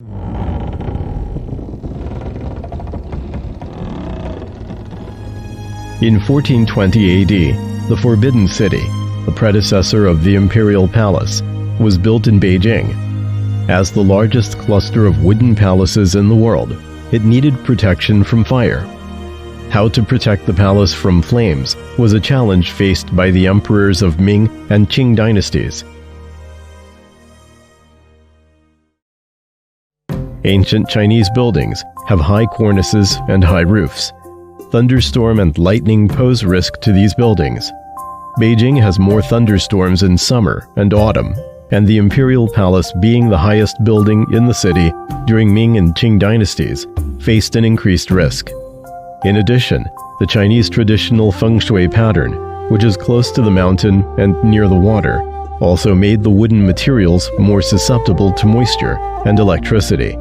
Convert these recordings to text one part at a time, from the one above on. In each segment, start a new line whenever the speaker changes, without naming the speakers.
In 1420 AD, the Forbidden City, the predecessor of the Imperial Palace, was built in Beijing. As the largest cluster of wooden palaces in the world, it needed protection from fire. How to protect the palace from flames was a challenge faced by the emperors of Ming and Qing dynasties. Ancient Chinese buildings have high cornices and high roofs. Thunderstorm and lightning pose risk to these buildings. Beijing has more thunderstorms in summer and autumn, and the Imperial Palace, being the highest building in the city during Ming and Qing dynasties, faced an increased risk. In addition, the Chinese traditional feng shui pattern, which is close to the mountain and near the water, also made the wooden materials more susceptible to moisture and electricity.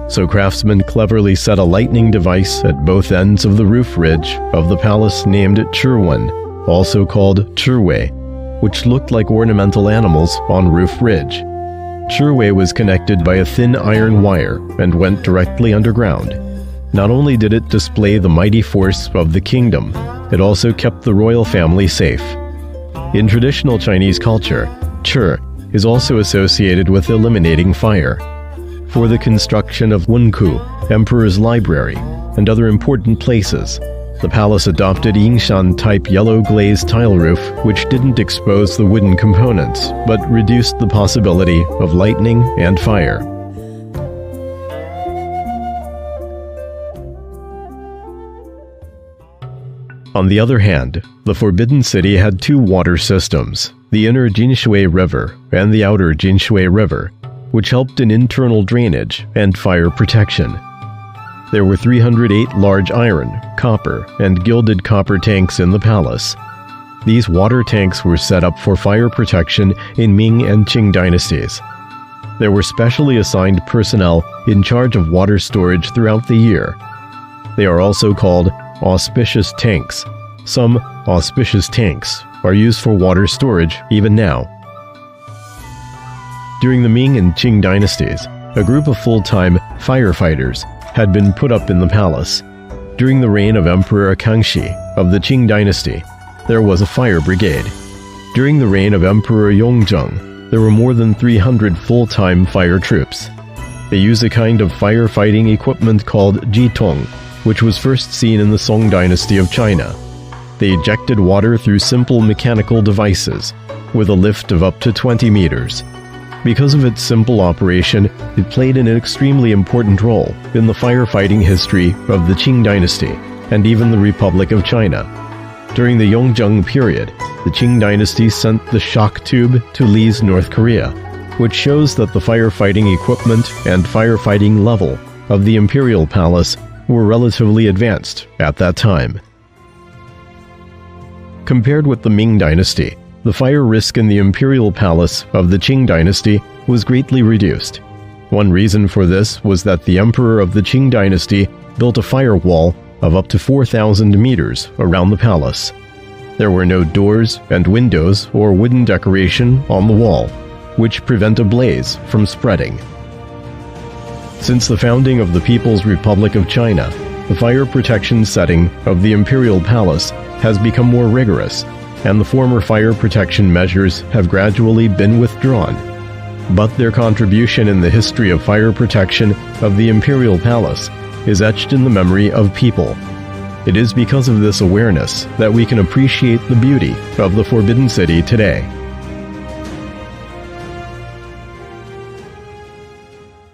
So craftsmen cleverly set a lightning device at both ends of the roof ridge of the palace named Chirwen, also called Chirwei, which looked like ornamental animals on roof ridge. Chirwei was connected by a thin iron wire and went directly underground. Not only did it display the mighty force of the kingdom, it also kept the royal family safe. In traditional Chinese culture, Chir is also associated with eliminating fire. For the construction of Wenku, Emperor's Library, and other important places, the palace adopted Yingshan-type yellow glazed tile roof, which didn't expose the wooden components, but reduced the possibility of lightning and fire. On the other hand, the Forbidden City had two water systems, the inner Jinshui River and the outer Jinshui River, which helped in internal drainage and fire protection. There were 308 large iron, copper, and gilded copper tanks in the palace. These water tanks were set up for fire protection in Ming and Qing dynasties. There were specially assigned personnel in charge of water storage throughout the year. They are also called auspicious tanks. Some auspicious tanks are used for water storage even now. During the Ming and Qing dynasties, a group of full-time firefighters had been put up in the palace. During the reign of Emperor Kangxi of the Qing dynasty, there was a fire brigade. During the reign of Emperor Yongzheng, there were more than 300 full-time fire troops. They use a kind of firefighting equipment called jitong, which was first seen in the Song dynasty of China. They ejected water through simple mechanical devices, with a lift of up to 20 meters. Because of its simple operation, it played an extremely important role in the firefighting history of the Qing dynasty and even the Republic of China. During the Yongzheng period, the Qing dynasty sent the shock tube to Lee's North Korea, which shows that the firefighting equipment and firefighting level of the Imperial Palace were relatively advanced at that time. Compared with the Ming dynasty, the fire risk in the Imperial Palace of the Qing dynasty was greatly reduced. One reason for this was that the emperor of the Qing dynasty built a firewall of up to 4,000 meters around the palace. There were no doors and windows or wooden decoration on the wall, which prevent a blaze from spreading. Since the founding of the People's Republic of China, the fire protection setting of the Imperial Palace has become more rigorous, and the former fire protection measures have gradually been withdrawn. But their contribution in the history of fire protection of the Imperial Palace is etched in the memory of people. It is because of this awareness that we can appreciate the beauty of the Forbidden City today.